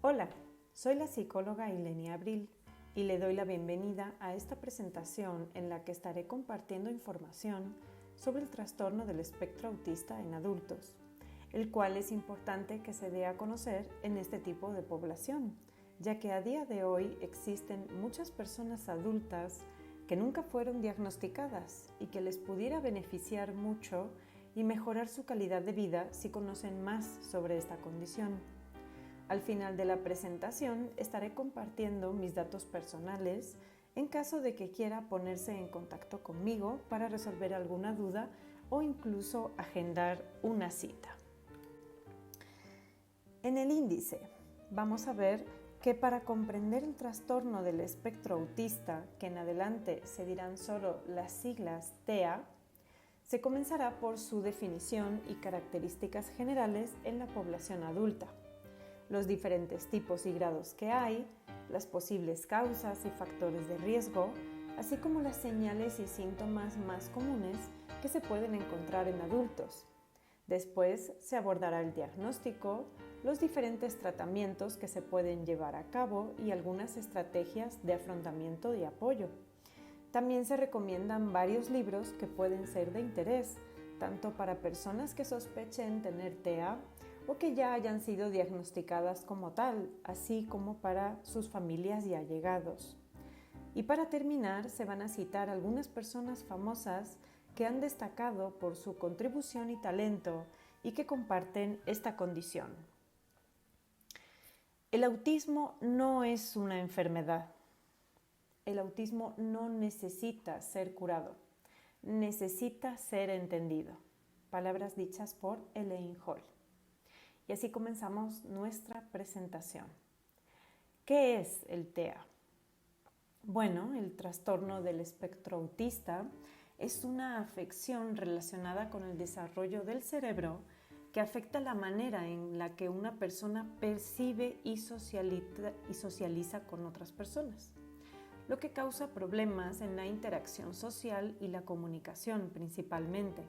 Hola, soy la psicóloga Ilenia Abril y le doy la bienvenida a esta presentación en la que estaré compartiendo información sobre el trastorno del espectro autista en adultos, el cual es importante que se dé a conocer en este tipo de población, ya que a día de hoy existen muchas personas adultas que nunca fueron diagnosticadas y que les pudiera beneficiar mucho y mejorar su calidad de vida si conocen más sobre esta condición. Al final de la presentación estaré compartiendo mis datos personales en caso de que quiera ponerse en contacto conmigo para resolver alguna duda o incluso agendar una cita. En el índice vamos a ver que para comprender el trastorno del espectro autista, que en adelante se dirán solo las siglas TEA, se comenzará por su definición y características generales en la población adulta, los diferentes tipos y grados que hay, las posibles causas y factores de riesgo, así como las señales y síntomas más comunes que se pueden encontrar en adultos. Después se abordará el diagnóstico, los diferentes tratamientos que se pueden llevar a cabo y algunas estrategias de afrontamiento y apoyo. También se recomiendan varios libros que pueden ser de interés, tanto para personas que sospechen tener TEA o que ya hayan sido diagnosticadas como tal, así como para sus familias y allegados. Y para terminar, se van a citar algunas personas famosas que han destacado por su contribución y talento y que comparten esta condición. El autismo no es una enfermedad. El autismo no necesita ser curado, necesita ser entendido. Palabras dichas por Elaine Hall. Y así comenzamos nuestra presentación. ¿Qué es el TEA? Bueno, el trastorno del espectro autista es una afección relacionada con el desarrollo del cerebro que afecta la manera en la que una persona percibe y socializa con otras personas, lo que causa problemas en la interacción social y la comunicación principalmente.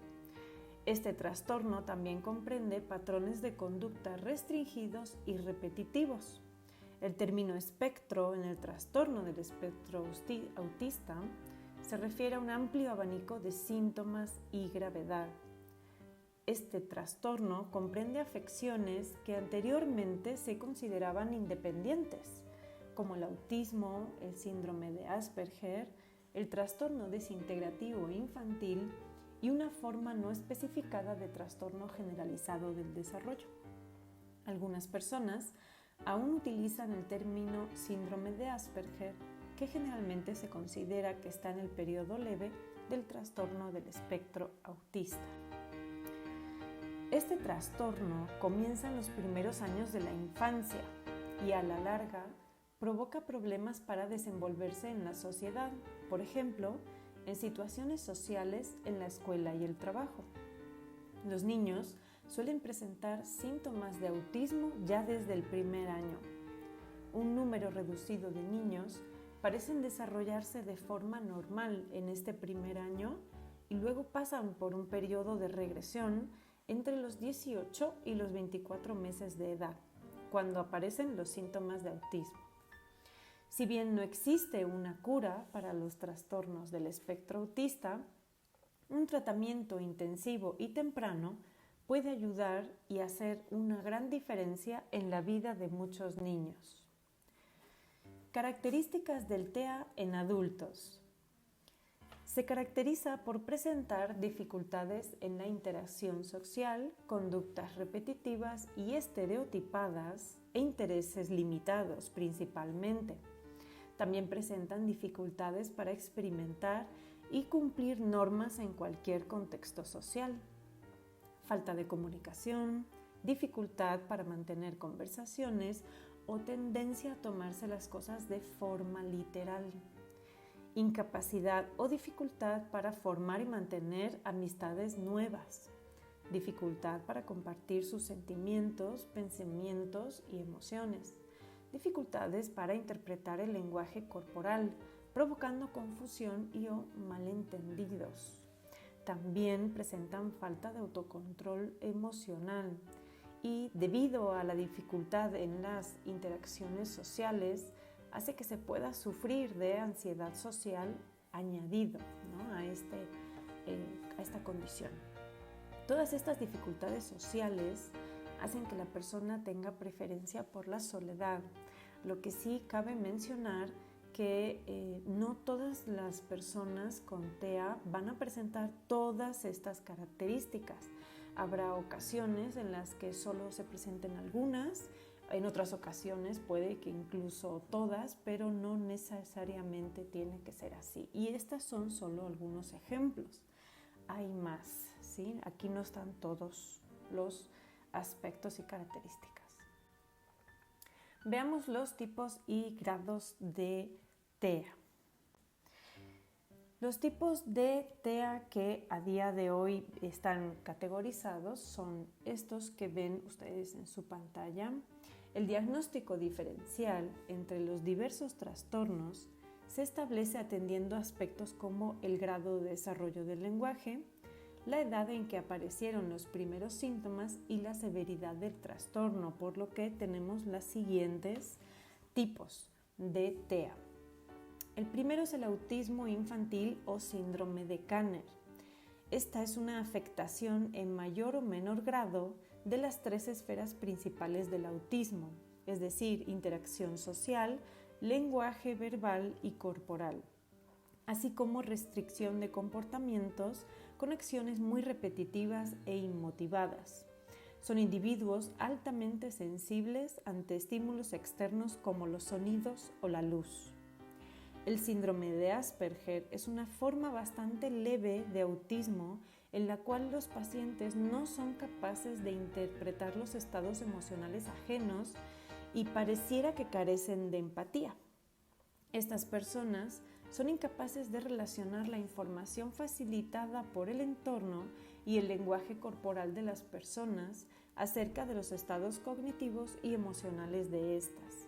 Este trastorno también comprende patrones de conducta restringidos y repetitivos. El término espectro en el trastorno del espectro autista se refiere a un amplio abanico de síntomas y gravedad. Este trastorno comprende afecciones que anteriormente se consideraban independientes, como el autismo, el síndrome de Asperger, el trastorno desintegrativo infantil y una forma no especificada de trastorno generalizado del desarrollo. Algunas personas aún utilizan el término síndrome de Asperger, que generalmente se considera que está en el periodo leve del trastorno del espectro autista. Este trastorno comienza en los primeros años de la infancia y a la larga provoca problemas para desenvolverse en la sociedad, por ejemplo, en situaciones sociales en la escuela y el trabajo. Los niños suelen presentar síntomas de autismo ya desde el primer año. Un número reducido de niños parecen desarrollarse de forma normal en este primer año y luego pasan por un periodo de regresión entre los 18 y los 24 meses de edad, cuando aparecen los síntomas de autismo. Si bien no existe una cura para los trastornos del espectro autista, un tratamiento intensivo y temprano puede ayudar y hacer una gran diferencia en la vida de muchos niños. Características del TEA en adultos. Se caracteriza por presentar dificultades en la interacción social, conductas repetitivas y estereotipadas e intereses limitados principalmente. También presentan dificultades para experimentar y cumplir normas en cualquier contexto social. Falta de comunicación, dificultad para mantener conversaciones o tendencia a tomarse las cosas de forma literal. Incapacidad o dificultad para formar y mantener amistades nuevas. Dificultad para compartir sus sentimientos, pensamientos y emociones. Dificultades para interpretar el lenguaje corporal, provocando confusión y o malentendidos. También presentan falta de autocontrol emocional y debido a la dificultad en las interacciones sociales hace que se pueda sufrir de ansiedad social añadido, ¿no?, a esta condición. Todas estas dificultades sociales hacen que la persona tenga preferencia por la soledad, lo que sí cabe mencionar que no todas las personas con TEA van a presentar todas estas características. Habrá ocasiones en las que solo se presenten algunas, en otras ocasiones puede que incluso todas, pero no necesariamente tiene que ser así. Y estos son solo algunos ejemplos. Hay más, ¿sí? Aquí no están todos los aspectos y características. Veamos los tipos y grados de TEA. Los tipos de TEA que a día de hoy están categorizados son estos que ven ustedes en su pantalla. El diagnóstico diferencial entre los diversos trastornos se establece atendiendo aspectos como el grado de desarrollo del lenguaje, la edad en que aparecieron los primeros síntomas y la severidad del trastorno, por lo que tenemos los siguientes tipos de TEA. El primero es el autismo infantil o síndrome de Kanner. Esta es una afectación en mayor o menor grado de las 3 esferas principales del autismo, es decir, interacción social, lenguaje verbal y corporal, así como restricción de comportamientos con acciones muy repetitivas e inmotivadas. Son individuos altamente sensibles ante estímulos externos como los sonidos o la luz. El síndrome de Asperger es una forma bastante leve de autismo en la cual los pacientes no son capaces de interpretar los estados emocionales ajenos y pareciera que carecen de empatía. Estas personas son incapaces de relacionar la información facilitada por el entorno y el lenguaje corporal de las personas acerca de los estados cognitivos y emocionales de estas.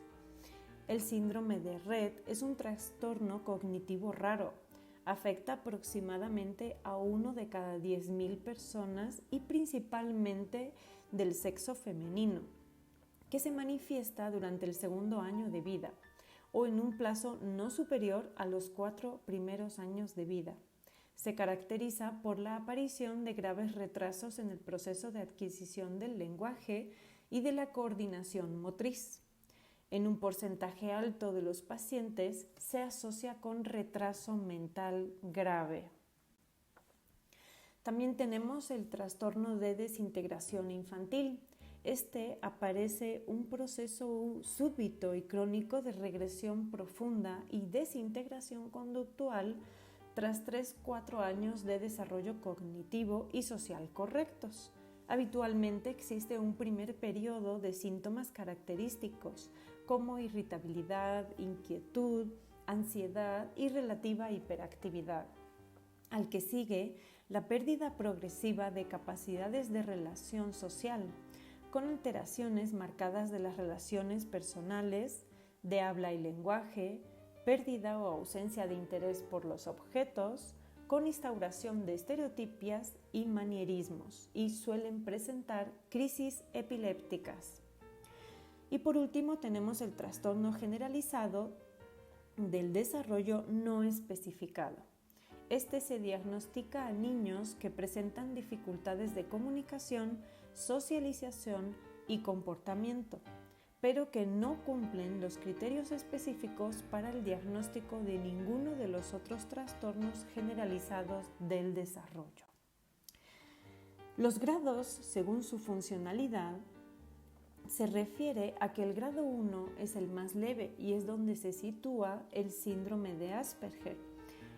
El síndrome de Rett es un trastorno cognitivo raro. Afecta aproximadamente a 1 de cada 10,000 personas y principalmente del sexo femenino, que se manifiesta durante el segundo año de vida o en un plazo no superior a los 4 primeros años de vida. Se caracteriza por la aparición de graves retrasos en el proceso de adquisición del lenguaje y de la coordinación motriz. En un porcentaje alto de los pacientes se asocia con retraso mental grave. También tenemos el trastorno de desintegración infantil. Aparece un proceso súbito y crónico de regresión profunda y desintegración conductual tras 3-4 años de desarrollo cognitivo y social correctos. Habitualmente existe un primer periodo de síntomas característicos como irritabilidad, inquietud, ansiedad y relativa hiperactividad, al que sigue la pérdida progresiva de capacidades de relación social, con alteraciones marcadas de las relaciones personales, de habla y lenguaje, pérdida o ausencia de interés por los objetos, con instauración de estereotipias y manierismos, y suelen presentar crisis epilépticas. Y por último tenemos el trastorno generalizado del desarrollo no especificado. Se diagnostica a niños que presentan dificultades de comunicación, socialización y comportamiento, pero que no cumplen los criterios específicos para el diagnóstico de ninguno de los otros trastornos generalizados del desarrollo. Los grados, según su funcionalidad, se refiere a que el grado 1 es el más leve y es donde se sitúa el síndrome de Asperger,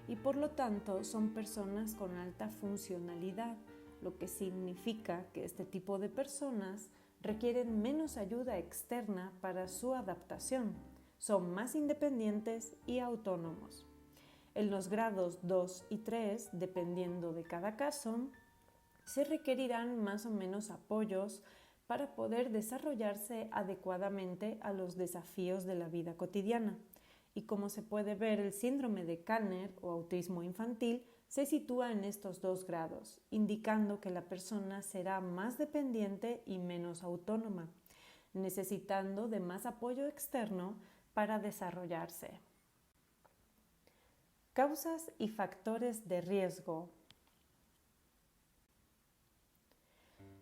y por lo tanto son personas con alta funcionalidad, lo que significa que este tipo de personas requieren menos ayuda externa para su adaptación, son más independientes y autónomos. En los grados 2 y 3, dependiendo de cada caso, se requerirán más o menos apoyos para poder desarrollarse adecuadamente a los desafíos de la vida cotidiana. Y como se puede ver, el síndrome de Kanner o autismo infantil se sitúa en estos 2 grados, indicando que la persona será más dependiente y menos autónoma, necesitando de más apoyo externo para desarrollarse. Causas y factores de riesgo.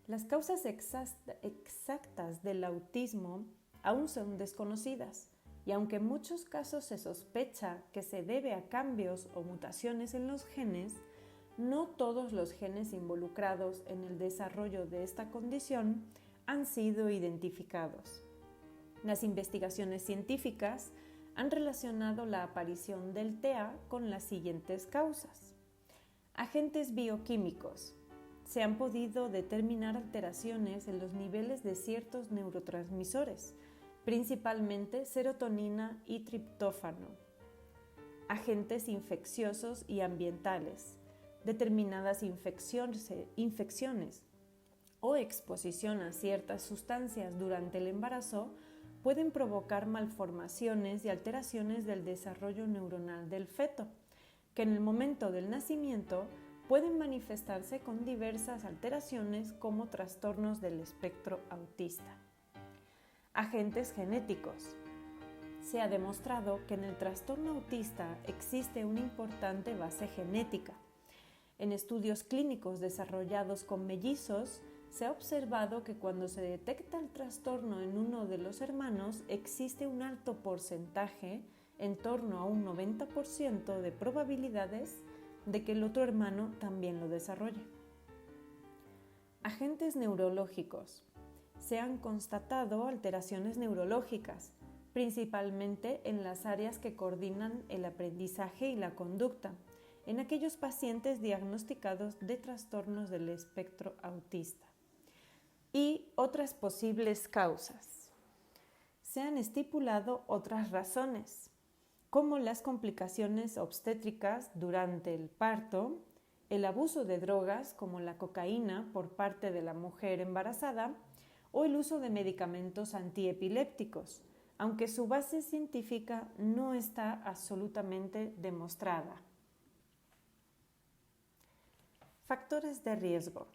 Las causas exactas del autismo aún son desconocidas, y aunque en muchos casos se sospecha que se debe a cambios o mutaciones en los genes, no todos los genes involucrados en el desarrollo de esta condición han sido identificados. Las investigaciones científicas han relacionado la aparición del TEA con las siguientes causas. Agentes bioquímicos. Se han podido determinar alteraciones en los niveles de ciertos neurotransmisores, principalmente serotonina y triptófano. Agentes infecciosos y ambientales. Determinadas infecciones o exposición a ciertas sustancias durante el embarazo pueden provocar malformaciones y alteraciones del desarrollo neuronal del feto, que en el momento del nacimiento pueden manifestarse con diversas alteraciones como trastornos del espectro autista. Agentes genéticos. Se ha demostrado que en el trastorno autista existe una importante base genética. En estudios clínicos desarrollados con mellizos, se ha observado que cuando se detecta el trastorno en uno de los hermanos, existe un alto porcentaje, en torno a un 90% de probabilidades, de que el otro hermano también lo desarrolle. Agentes neurológicos. Se han constatado alteraciones neurológicas, principalmente en las áreas que coordinan el aprendizaje y la conducta, en aquellos pacientes diagnosticados de trastornos del espectro autista. Y otras posibles causas. Se han estipulado otras razones, como las complicaciones obstétricas durante el parto, el abuso de drogas como la cocaína por parte de la mujer embarazada o el uso de medicamentos antiepilépticos, aunque su base científica no está absolutamente demostrada. Factores de riesgo.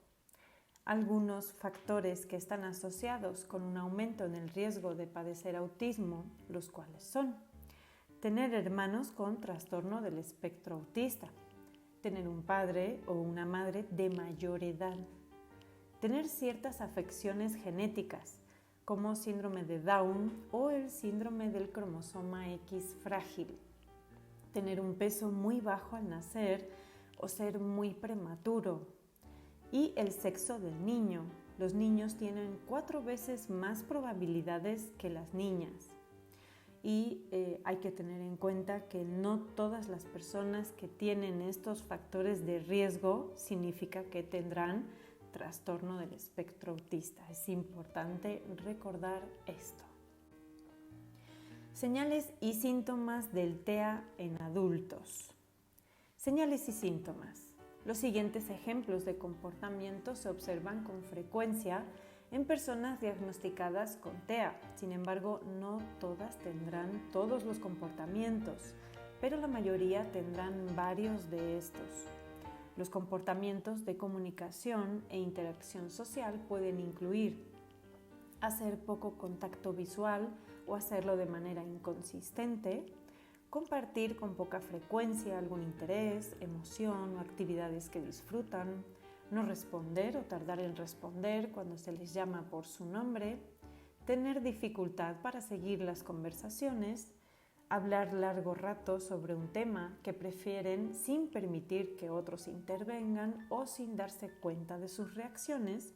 Algunos factores que están asociados con un aumento en el riesgo de padecer autismo, los cuales son: tener hermanos con trastorno del espectro autista, tener un padre o una madre de mayor edad, tener ciertas afecciones genéticas, como síndrome de Down o el síndrome del cromosoma X frágil, tener un peso muy bajo al nacer o ser muy prematuro, y el sexo del niño. Los niños tienen 4 veces más probabilidades que las niñas. Y hay que tener en cuenta que no todas las personas que tienen estos factores de riesgo significa que tendrán trastorno del espectro autista. Es importante recordar esto. Señales y síntomas del TEA en adultos. Señales y síntomas. Los siguientes ejemplos de comportamiento se observan con frecuencia en personas diagnosticadas con TEA. Sin embargo, no todas tendrán todos los comportamientos, pero la mayoría tendrán varios de estos. Los comportamientos de comunicación e interacción social pueden incluir hacer poco contacto visual o hacerlo de manera inconsistente, compartir con poca frecuencia algún interés, emoción o actividades que disfrutan, no responder o tardar en responder cuando se les llama por su nombre, tener dificultad para seguir las conversaciones, hablar largo rato sobre un tema que prefieren sin permitir que otros intervengan o sin darse cuenta de sus reacciones,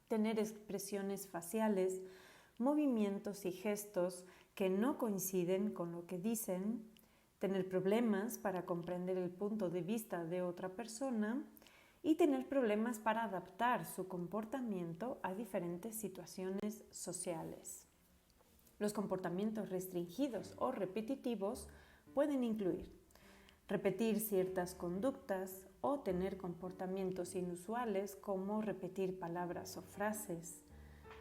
tener expresiones faciales, movimientos y gestos que no coinciden con lo que dicen, tener problemas para comprender el punto de vista de otra persona y tener problemas para adaptar su comportamiento a diferentes situaciones sociales. Los comportamientos restringidos o repetitivos pueden incluir repetir ciertas conductas o tener comportamientos inusuales como repetir palabras o frases,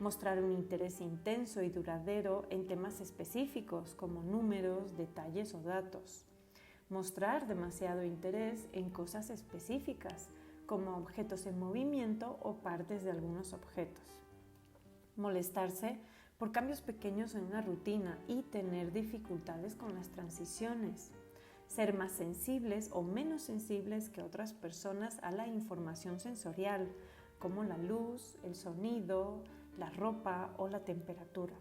mostrar un interés intenso y duradero en temas específicos como números, detalles o datos, mostrar demasiado interés en cosas específicas, como objetos en movimiento o partes de algunos objetos. Molestarse por cambios pequeños en una rutina y tener dificultades con las transiciones. Ser más sensibles o menos sensibles que otras personas a la información sensorial, como la luz, el sonido, la ropa o la temperatura.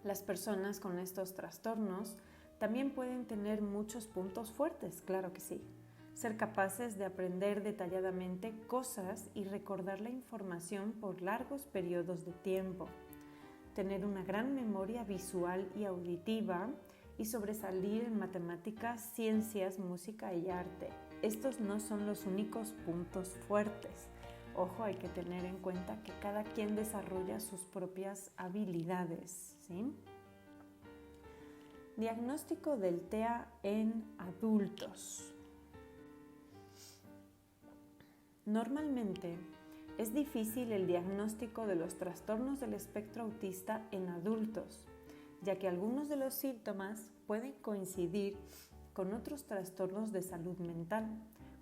Las personas con estos trastornos también pueden tener muchos puntos fuertes, claro que sí. Ser capaces de aprender detalladamente cosas y recordar la información por largos periodos de tiempo. Tener una gran memoria visual y auditiva y sobresalir en matemáticas, ciencias, música y arte. Estos no son los únicos puntos fuertes. Ojo, hay que tener en cuenta que cada quien desarrolla sus propias habilidades, ¿sí? Diagnóstico del TEA en adultos. Normalmente es difícil el diagnóstico de los trastornos del espectro autista en adultos, ya que algunos de los síntomas pueden coincidir con otros trastornos de salud mental,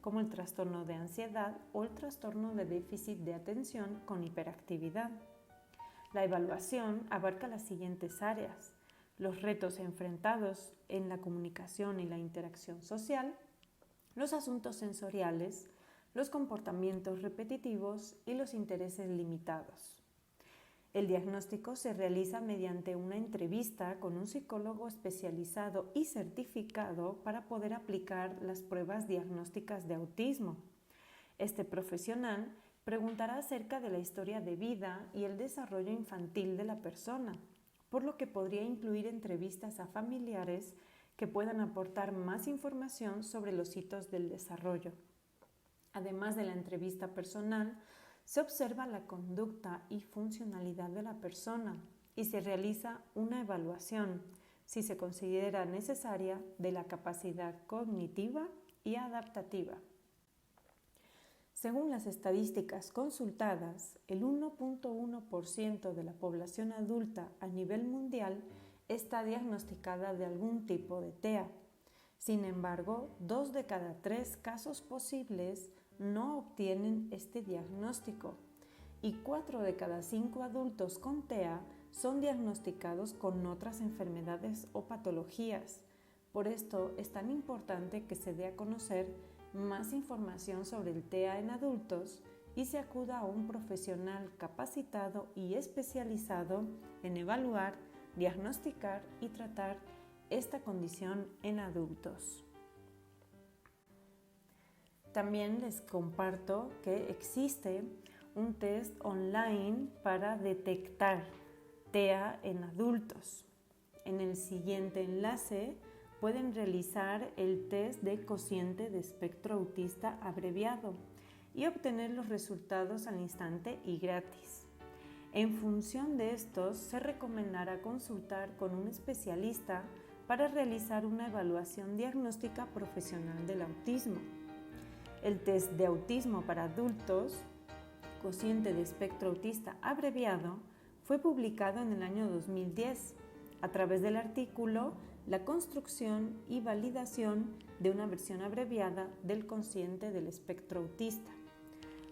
como el trastorno de ansiedad o el trastorno de déficit de atención con hiperactividad. La evaluación abarca las siguientes áreas: los retos enfrentados en la comunicación y la interacción social, los asuntos sensoriales, los comportamientos repetitivos y los intereses limitados. El diagnóstico se realiza mediante una entrevista con un psicólogo especializado y certificado para poder aplicar las pruebas diagnósticas de autismo. Este profesional preguntará acerca de la historia de vida y el desarrollo infantil de la persona, por lo que podría incluir entrevistas a familiares que puedan aportar más información sobre los hitos del desarrollo. Además de la entrevista personal, se observa la conducta y funcionalidad de la persona y se realiza una evaluación, si se considera necesaria, de la capacidad cognitiva y adaptativa. Según las estadísticas consultadas, el 1.1% de la población adulta a nivel mundial está diagnosticada de algún tipo de TEA. Sin embargo, 2 de cada 3 casos posibles no obtienen este diagnóstico y 4 de cada 5 adultos con TEA son diagnosticados con otras enfermedades o patologías. Por esto es tan importante que se dé a conocer más información sobre el TEA en adultos y se acuda a un profesional capacitado y especializado en evaluar, diagnosticar y tratar esta condición en adultos. También les comparto que existe un test online para detectar TEA en adultos. En el siguiente enlace pueden realizar el test de cociente de espectro autista abreviado y obtener los resultados al instante y gratis. En función de estos, se recomendará consultar con un especialista para realizar una evaluación diagnóstica profesional del autismo. El test de autismo para adultos, cociente de espectro autista abreviado, fue publicado en el año 2010 a través del artículo La construcción y validación de una versión abreviada del cociente del espectro autista.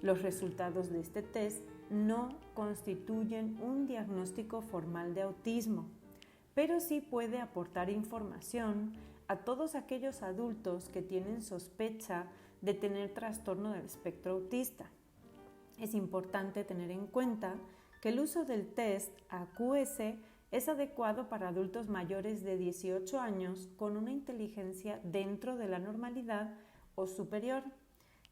Los resultados de este test no constituyen un diagnóstico formal de autismo, pero sí puede aportar información a todos aquellos adultos que tienen sospecha de tener trastorno del espectro autista. Es importante tener en cuenta que el uso del test AQS es adecuado para adultos mayores de 18 años con una inteligencia dentro de la normalidad o superior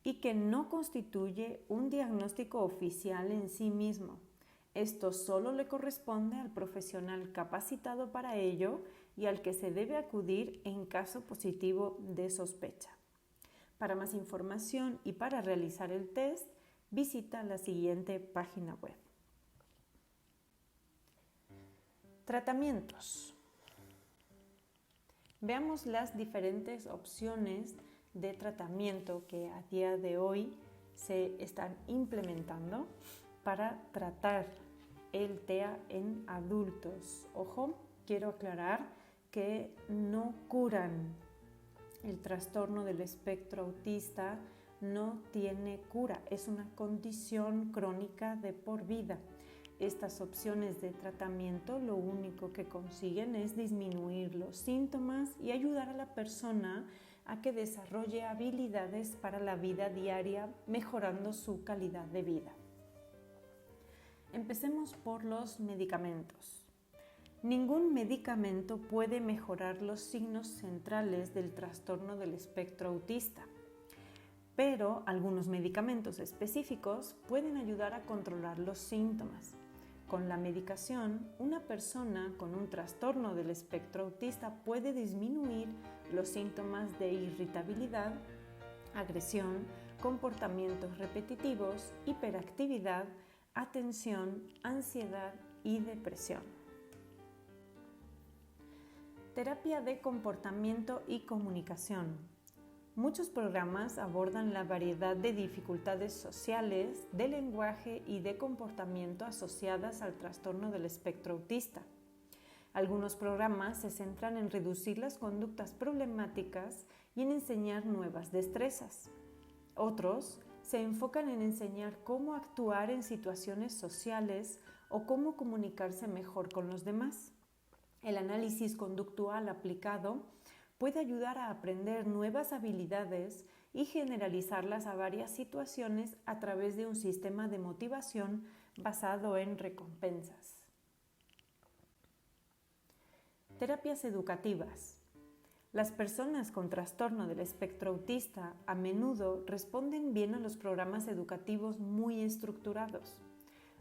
y que no constituye un diagnóstico oficial en sí mismo. Esto solo le corresponde al profesional capacitado para ello y al que se debe acudir en caso positivo de sospecha. Para más información y para realizar el test, visita la siguiente página web. Tratamientos. Veamos las diferentes opciones de tratamiento que a día de hoy se están implementando para tratar el TEA en adultos. Ojo, quiero aclarar que no curan El trastorno del espectro autista no tiene cura, es una condición crónica de por vida. Estas opciones de tratamiento lo único que consiguen es disminuir los síntomas y ayudar a la persona a que desarrolle habilidades para la vida diaria, mejorando su calidad de vida. Empecemos por los medicamentos. Ningún medicamento puede mejorar los signos centrales del trastorno del espectro autista, pero algunos medicamentos específicos pueden ayudar a controlar los síntomas. Con la medicación, una persona con un trastorno del espectro autista puede disminuir los síntomas de irritabilidad, agresión, comportamientos repetitivos, hiperactividad, atención, ansiedad y depresión. Terapia de comportamiento y comunicación. Muchos programas abordan la variedad de dificultades sociales, de lenguaje y de comportamiento asociadas al trastorno del espectro autista. Algunos programas se centran en reducir las conductas problemáticas y en enseñar nuevas destrezas. Otros se enfocan en enseñar cómo actuar en situaciones sociales o cómo comunicarse mejor con los demás. El análisis conductual aplicado puede ayudar a aprender nuevas habilidades y generalizarlas a varias situaciones a través de un sistema de motivación basado en recompensas. Terapias educativas. Las personas con trastorno del espectro autista a menudo responden bien a los programas educativos muy estructurados.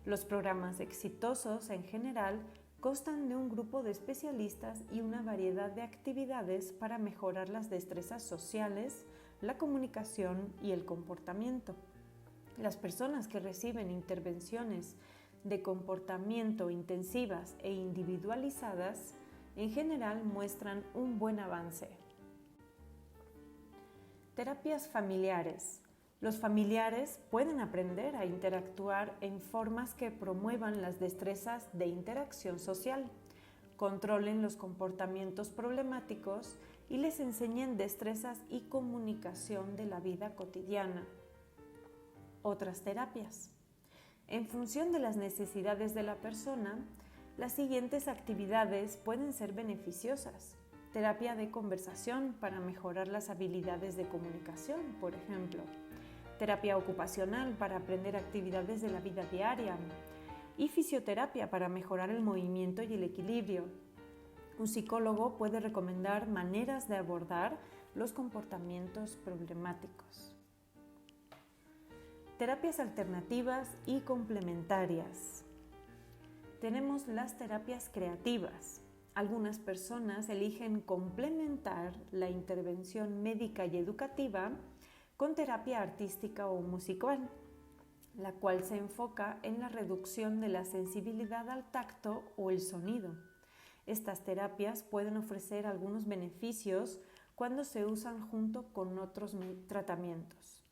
Los programas exitosos en general constan de un grupo de especialistas y una variedad de actividades para mejorar las destrezas sociales, la comunicación y el comportamiento. Las personas que reciben intervenciones de comportamiento intensivas e individualizadas en general muestran un buen avance. Terapias familiares. Los familiares pueden aprender a interactuar en formas que promuevan las destrezas de interacción social, controlen los comportamientos problemáticos y les enseñen destrezas y comunicación de la vida cotidiana. Otras terapias. En función de las necesidades de la persona, las siguientes actividades pueden ser beneficiosas. Terapia de conversación para mejorar las habilidades de comunicación, por ejemplo. Terapia ocupacional para aprender actividades de la vida diaria y fisioterapia para mejorar el movimiento y el equilibrio. Un psicólogo puede recomendar maneras de abordar los comportamientos problemáticos. Terapias alternativas y complementarias. Tenemos las terapias creativas. Algunas personas eligen complementar la intervención médica y educativa con terapia artística o musical, la cual se enfoca en la reducción de la sensibilidad al tacto o el sonido. Estas terapias pueden ofrecer algunos beneficios cuando se usan junto con otros tratamientos.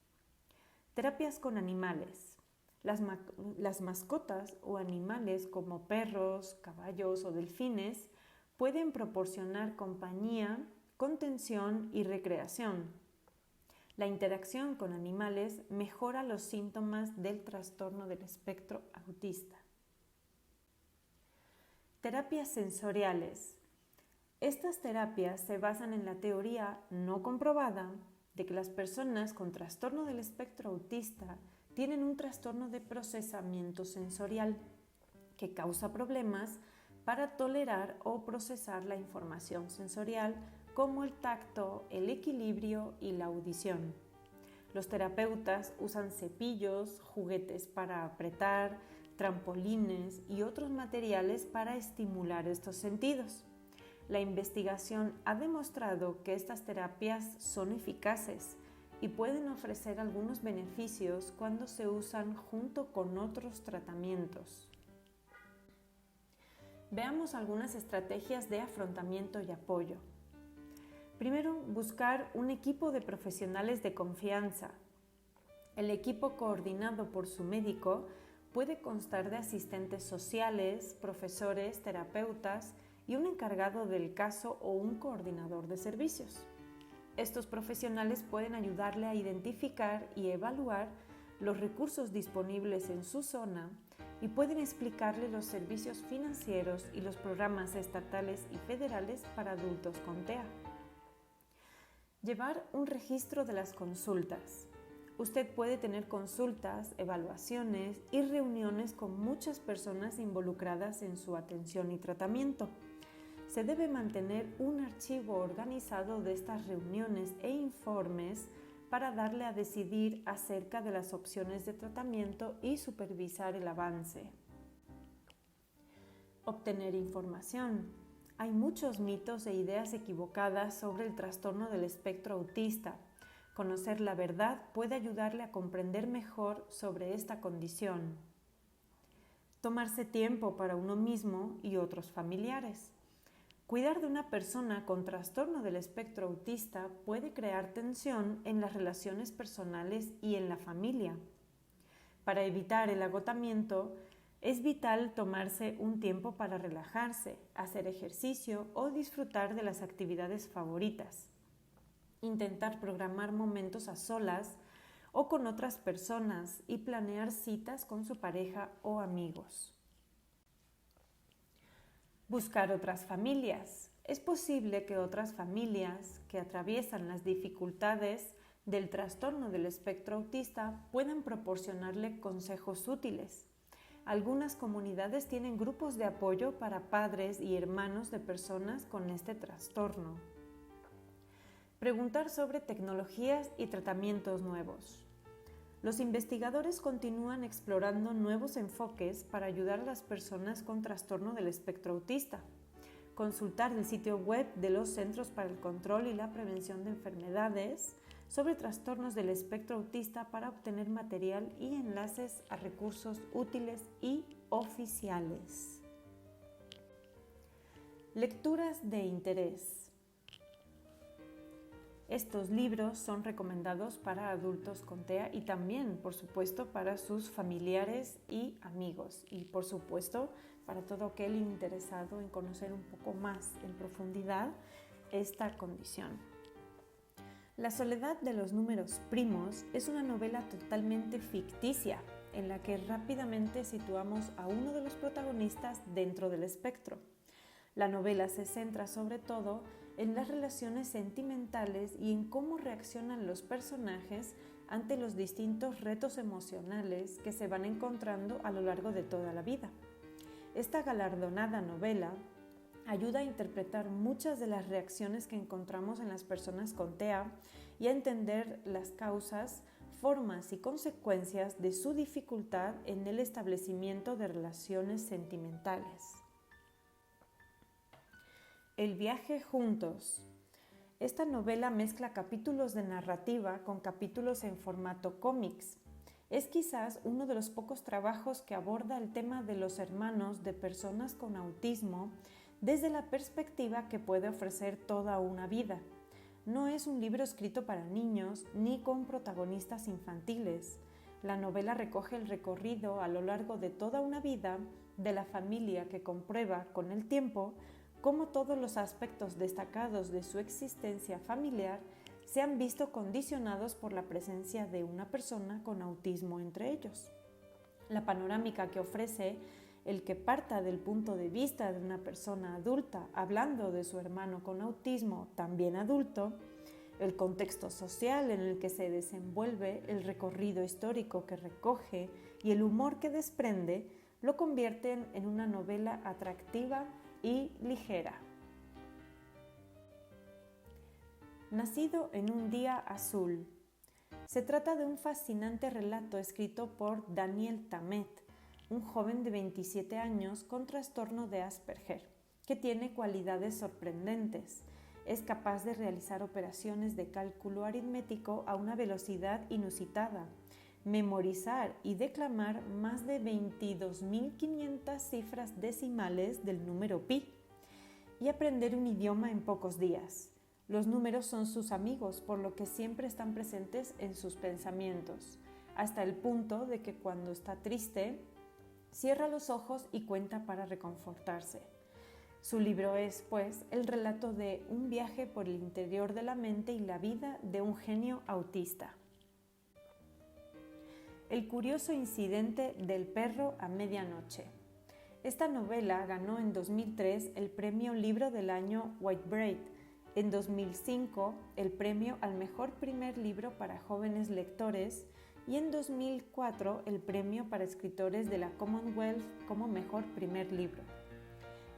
Terapias con animales. Las mascotas o animales como perros, caballos o delfines pueden proporcionar compañía, contención y recreación. La interacción con animales mejora los síntomas del trastorno del espectro autista. Terapias sensoriales. Estas terapias se basan en la teoría no comprobada de que las personas con trastorno del espectro autista tienen un trastorno de procesamiento sensorial que causa problemas para tolerar o procesar la información sensorial como el tacto, el equilibrio y la audición. Los terapeutas usan cepillos, juguetes para apretar, trampolines y otros materiales para estimular estos sentidos. La investigación ha demostrado que estas terapias son eficaces y pueden ofrecer algunos beneficios cuando se usan junto con otros tratamientos. Veamos algunas estrategias de afrontamiento y apoyo. Primero, buscar un equipo de profesionales de confianza. El equipo coordinado por su médico puede constar de asistentes sociales, profesores, terapeutas y un encargado del caso o un coordinador de servicios. Estos profesionales pueden ayudarle a identificar y evaluar los recursos disponibles en su zona y pueden explicarle los servicios financieros y los programas estatales y federales para adultos con TEA. Llevar un registro de las consultas. Usted puede tener consultas, evaluaciones y reuniones con muchas personas involucradas en su atención y tratamiento. Se debe mantener un archivo organizado de estas reuniones e informes para darle a decidir acerca de las opciones de tratamiento y supervisar el avance. Obtener información. Hay muchos mitos e ideas equivocadas sobre el trastorno del espectro autista. Conocer la verdad puede ayudarle a comprender mejor sobre esta condición. Tomarse tiempo para uno mismo y otros familiares. Cuidar de una persona con trastorno del espectro autista puede crear tensión en las relaciones personales y en la familia. Para evitar el agotamiento, es vital tomarse un tiempo para relajarse, hacer ejercicio o disfrutar de las actividades favoritas. Intentar programar momentos a solas o con otras personas y planear citas con su pareja o amigos. Buscar otras familias. Es posible que otras familias que atraviesan las dificultades del trastorno del espectro autista puedan proporcionarle consejos útiles. Algunas comunidades tienen grupos de apoyo para padres y hermanos de personas con este trastorno. Preguntar sobre tecnologías y tratamientos nuevos. Los investigadores continúan explorando nuevos enfoques para ayudar a las personas con trastorno del espectro autista. Consultar el sitio web de los Centros para el Control y la Prevención de Enfermedades sobre trastornos del espectro autista para obtener material y enlaces a recursos útiles y oficiales. Lecturas de interés. Estos libros son recomendados para adultos con TEA y también, por supuesto, para sus familiares y amigos y, por supuesto, para todo aquel interesado en conocer un poco más en profundidad esta condición. La soledad de los números primos es una novela totalmente ficticia en la que rápidamente situamos a uno de los protagonistas dentro del espectro. La novela se centra sobre todo en las relaciones sentimentales y en cómo reaccionan los personajes ante los distintos retos emocionales que se van encontrando a lo largo de toda la vida. Esta galardonada novela ayuda a interpretar muchas de las reacciones que encontramos en las personas con TEA y a entender las causas, formas y consecuencias de su dificultad en el establecimiento de relaciones sentimentales. El viaje juntos. Esta novela mezcla capítulos de narrativa con capítulos en formato cómics. Es quizás uno de los pocos trabajos que aborda el tema de los hermanos de personas con autismo desde la perspectiva que puede ofrecer toda una vida. No es un libro escrito para niños ni con protagonistas infantiles. La novela recoge el recorrido a lo largo de toda una vida de la familia que comprueba con el tiempo cómo todos los aspectos destacados de su existencia familiar se han visto condicionados por la presencia de una persona con autismo entre ellos. La panorámica que ofrece el que parta del punto de vista de una persona adulta hablando de su hermano con autismo también adulto, el contexto social en el que se desenvuelve, el recorrido histórico que recoge y el humor que desprende, lo convierten en una novela atractiva y ligera. Nacido en un día azul. Se trata de un fascinante relato escrito por Daniel Tammet, un joven de 27 años con trastorno de Asperger, que tiene cualidades sorprendentes. Es capaz de realizar operaciones de cálculo aritmético a una velocidad inusitada, memorizar y declamar más de 22.500 cifras decimales del número pi y aprender un idioma en pocos días. Los números son sus amigos, por lo que siempre están presentes en sus pensamientos, hasta el punto de que cuando está triste, cierra los ojos y cuenta para reconfortarse. Su libro es, pues, el relato de un viaje por el interior de la mente y la vida de un genio autista. El curioso incidente del perro a medianoche. Esta novela ganó en 2003 el premio Libro del Año Whitbread, en 2005 el premio al mejor primer libro para jóvenes lectores y en 2004 el premio para escritores de la Commonwealth como mejor primer libro.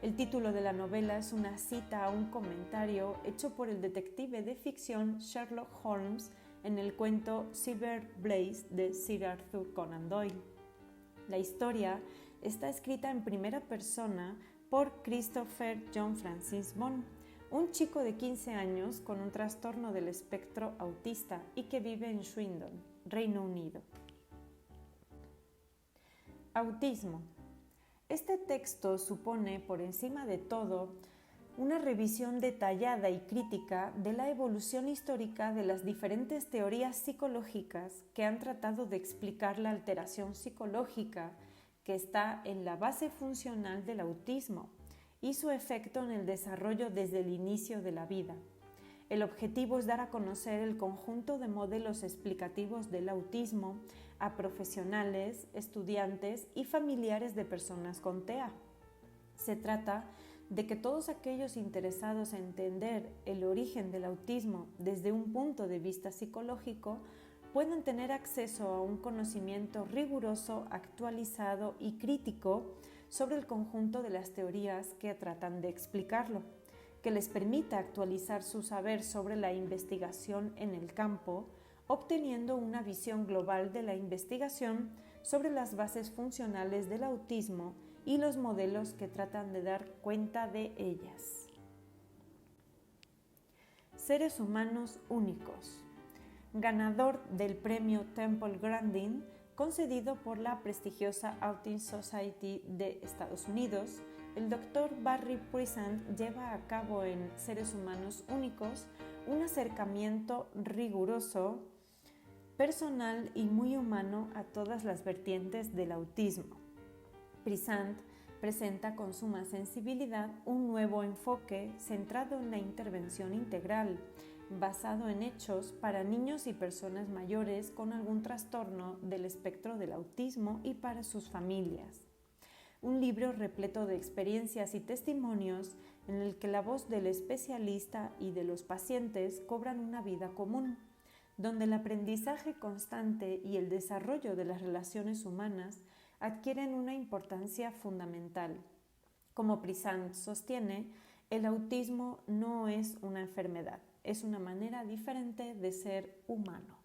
El título de la novela es una cita a un comentario hecho por el detective de ficción Sherlock Holmes en el cuento Silver Blaze de Sir Arthur Conan Doyle. La historia está escrita en primera persona por Christopher John Francis Bond, un chico de 15 años con un trastorno del espectro autista y que vive en Swindon, Reino Unido. Autismo. Este texto supone, por encima de todo, una revisión detallada y crítica de la evolución histórica de las diferentes teorías psicológicas que han tratado de explicar la alteración psicológica que está en la base funcional del autismo y su efecto en el desarrollo desde el inicio de la vida. El objetivo es dar a conocer el conjunto de modelos explicativos del autismo a profesionales, estudiantes y familiares de personas con TEA. Se trata de que todos aquellos interesados en entender el origen del autismo desde un punto de vista psicológico puedan tener acceso a un conocimiento riguroso, actualizado y crítico sobre el conjunto de las teorías que tratan de explicarlo, que les permita actualizar su saber sobre la investigación en el campo, obteniendo una visión global de la investigación sobre las bases funcionales del autismo y los modelos que tratan de dar cuenta de ellas. Seres humanos únicos. Ganador del premio Temple Grandin, concedido por la prestigiosa Autism Society de Estados Unidos, el Dr. Barry Prisant lleva a cabo en Seres Humanos Únicos un acercamiento riguroso, personal y muy humano a todas las vertientes del autismo. Prisant presenta con suma sensibilidad un nuevo enfoque centrado en la intervención integral, basado en hechos para niños y personas mayores con algún trastorno del espectro del autismo y para sus familias. Un libro repleto de experiencias y testimonios en el que la voz del especialista y de los pacientes cobran una vida común, donde el aprendizaje constante y el desarrollo de las relaciones humanas adquieren una importancia fundamental. Como Prisant sostiene, el autismo no es una enfermedad, es una manera diferente de ser humano.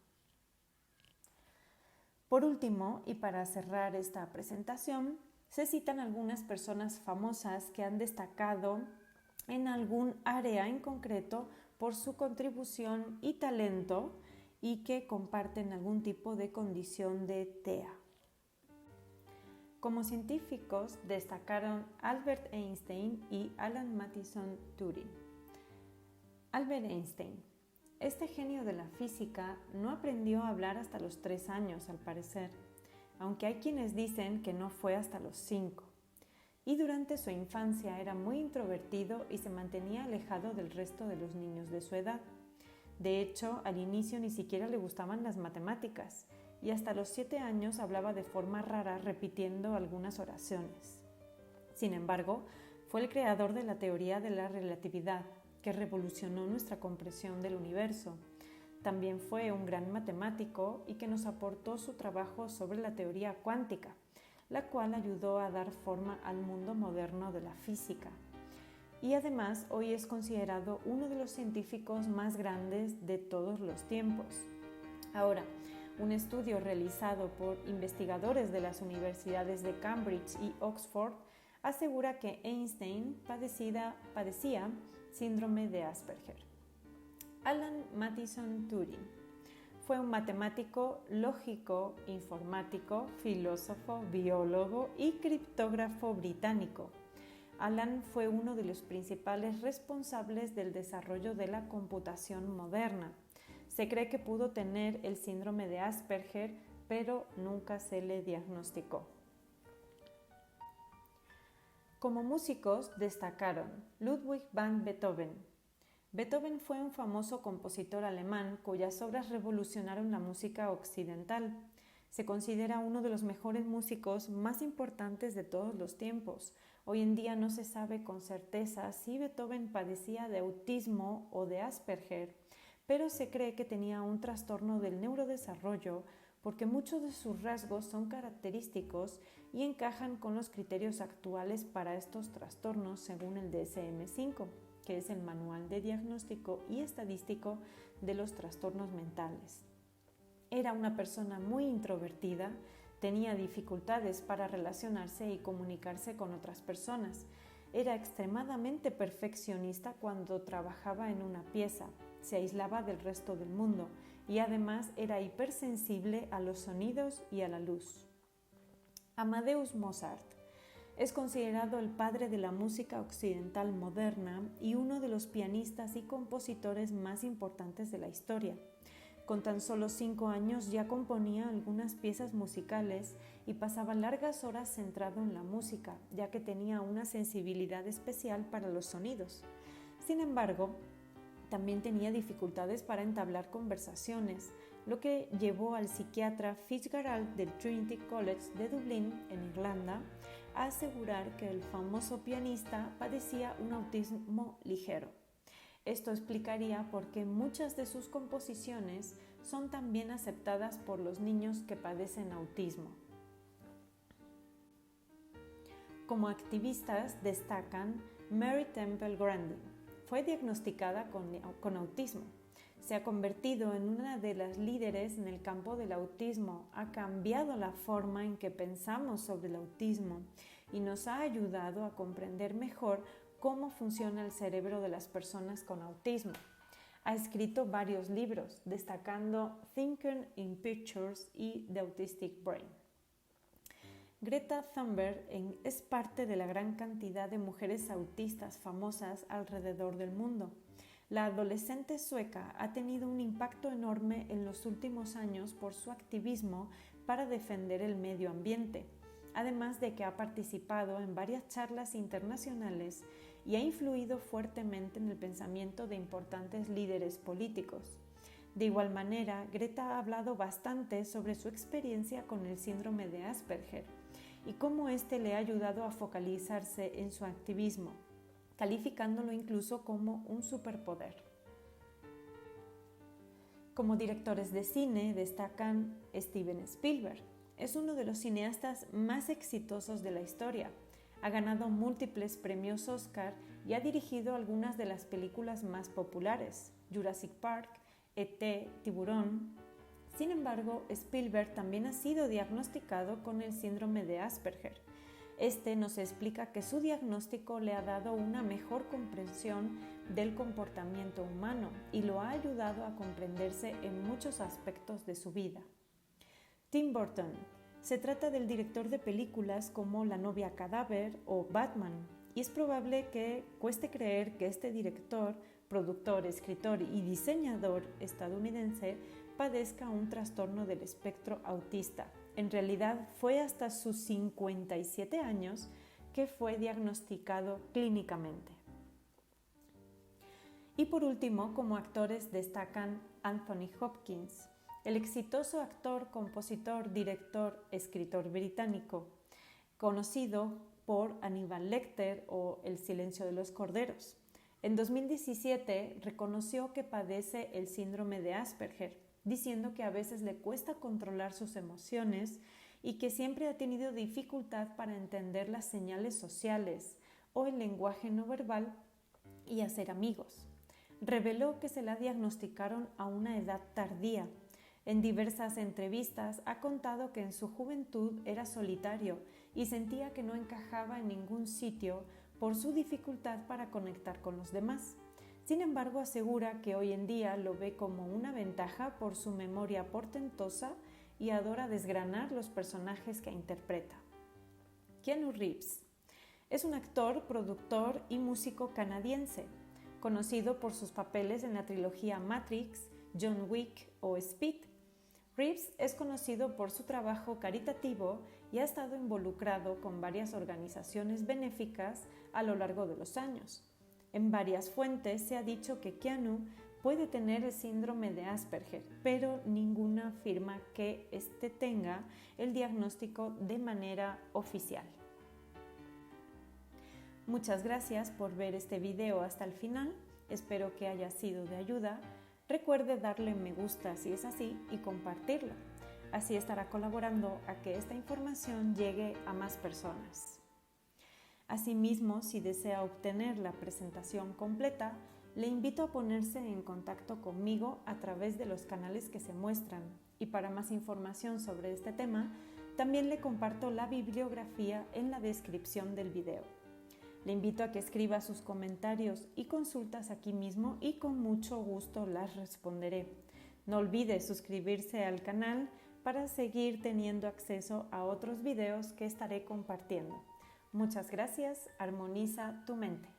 Por último, y para cerrar esta presentación, se citan algunas personas famosas que han destacado en algún área en concreto por su contribución y talento y que comparten algún tipo de condición de TEA. Como científicos destacaron Albert Einstein y Alan Matheson Turing. Albert Einstein. Este genio de la física no aprendió a hablar hasta los 3 años, al parecer, aunque hay quienes dicen que no fue hasta los 5. Y durante su infancia era muy introvertido y se mantenía alejado del resto de los niños de su edad. De hecho, al inicio ni siquiera le gustaban las matemáticas y hasta los 7 años hablaba de forma rara repitiendo algunas oraciones. Sin embargo, fue el creador de la teoría de la relatividad, que revolucionó nuestra comprensión del universo. También fue un gran matemático y que nos aportó su trabajo sobre la teoría cuántica, la cual ayudó a dar forma al mundo moderno de la física. Y además hoy es considerado uno de los científicos más grandes de todos los tiempos. Ahora, un estudio realizado por investigadores de las universidades de Cambridge y Oxford asegura que Einstein padecía síndrome de Asperger. Alan Matheson Turing fue un matemático, lógico, informático, filósofo, biólogo y criptógrafo británico. Alan fue uno de los principales responsables del desarrollo de la computación moderna. Se cree que pudo tener el síndrome de Asperger, pero nunca se le diagnosticó. Como músicos destacaron Ludwig van Beethoven. Beethoven fue un famoso compositor alemán cuyas obras revolucionaron la música occidental. Se considera uno de los mejores músicos más importantes de todos los tiempos. Hoy en día no se sabe con certeza si Beethoven padecía de autismo o de Asperger, pero se cree que tenía un trastorno del neurodesarrollo porque muchos de sus rasgos son característicos y encajan con los criterios actuales para estos trastornos según el DSM-5, que es el Manual de Diagnóstico y Estadístico de los Trastornos Mentales. Era una persona muy introvertida, tenía dificultades para relacionarse y comunicarse con otras personas. Era extremadamente perfeccionista cuando trabajaba en una pieza, se aislaba del resto del mundo y además era hipersensible a los sonidos y a la luz. Amadeus Mozart es considerado el padre de la música occidental moderna y uno de los pianistas y compositores más importantes de la historia. Con tan solo 5 años ya componía algunas piezas musicales y pasaba largas horas centrado en la música, ya que tenía una sensibilidad especial para los sonidos. Sin embargo, también tenía dificultades para entablar conversaciones, lo que llevó al psiquiatra Fitzgerald del Trinity College de Dublín, en Irlanda, a asegurar que el famoso pianista padecía un autismo ligero. Esto explicaría por qué muchas de sus composiciones son también aceptadas por los niños que padecen autismo. Como activistas destacan Mary Temple Grandin. Fue diagnosticada con autismo. Se ha convertido en una de las líderes en el campo del autismo, ha cambiado la forma en que pensamos sobre el autismo y nos ha ayudado a comprender mejor cómo funciona el cerebro de las personas con autismo. Ha escrito varios libros, destacando Thinking in Pictures y The Autistic Brain. Greta Thunberg es parte de la gran cantidad de mujeres autistas famosas alrededor del mundo. La adolescente sueca ha tenido un impacto enorme en los últimos años por su activismo para defender el medio ambiente, además de que ha participado en varias charlas internacionales y ha influido fuertemente en el pensamiento de importantes líderes políticos. De igual manera, Greta ha hablado bastante sobre su experiencia con el síndrome de Asperger y cómo este le ha ayudado a focalizarse en su activismo, calificándolo incluso como un superpoder. Como directores de cine destacan Steven Spielberg. Es uno de los cineastas más exitosos de la historia. Ha ganado múltiples premios Oscar y ha dirigido algunas de las películas más populares: Jurassic Park, E.T., Tiburón. Sin embargo, Spielberg también ha sido diagnosticado con el síndrome de Asperger. Este nos explica que su diagnóstico le ha dado una mejor comprensión del comportamiento humano y lo ha ayudado a comprenderse en muchos aspectos de su vida. Tim Burton. Se trata del director de películas como La novia cadáver o Batman, y es probable que cueste creer que este director, productor, escritor y diseñador estadounidense padezca un trastorno del espectro autista. En realidad fue hasta sus 57 años que fue diagnosticado clínicamente. Y por último, como actores destacan Anthony Hopkins, el exitoso actor, compositor, director, escritor británico, conocido por Aníbal Lecter o El silencio de los corderos. En 2017 reconoció que padece el síndrome de Asperger, diciendo que a veces le cuesta controlar sus emociones y que siempre ha tenido dificultad para entender las señales sociales o el lenguaje no verbal y hacer amigos. Reveló que se la diagnosticaron a una edad tardía. En diversas entrevistas ha contado que en su juventud era solitario y sentía que no encajaba en ningún sitio por su dificultad para conectar con los demás. Sin embargo, asegura que hoy en día lo ve como una ventaja por su memoria portentosa y adora desgranar los personajes que interpreta. Keanu Reeves es un actor, productor y músico canadiense, conocido por sus papeles en la trilogía Matrix, John Wick o Speed. Reeves es conocido por su trabajo caritativo y ha estado involucrado con varias organizaciones benéficas a lo largo de los años. En varias fuentes se ha dicho que Keanu puede tener el síndrome de Asperger, pero ninguna afirma que éste tenga el diagnóstico de manera oficial. Muchas gracias por ver este video hasta el final, espero que haya sido de ayuda. Recuerde darle me gusta si es así y compartirlo. Así estará colaborando a que esta información llegue a más personas. Asimismo, si desea obtener la presentación completa, le invito a ponerse en contacto conmigo a través de los canales que se muestran. Y para más información sobre este tema, también le comparto la bibliografía en la descripción del video. Le invito a que escriba sus comentarios y consultas aquí mismo y con mucho gusto las responderé. No olvide suscribirse al canal para seguir teniendo acceso a otros videos que estaré compartiendo. Muchas gracias, armoniza tu mente.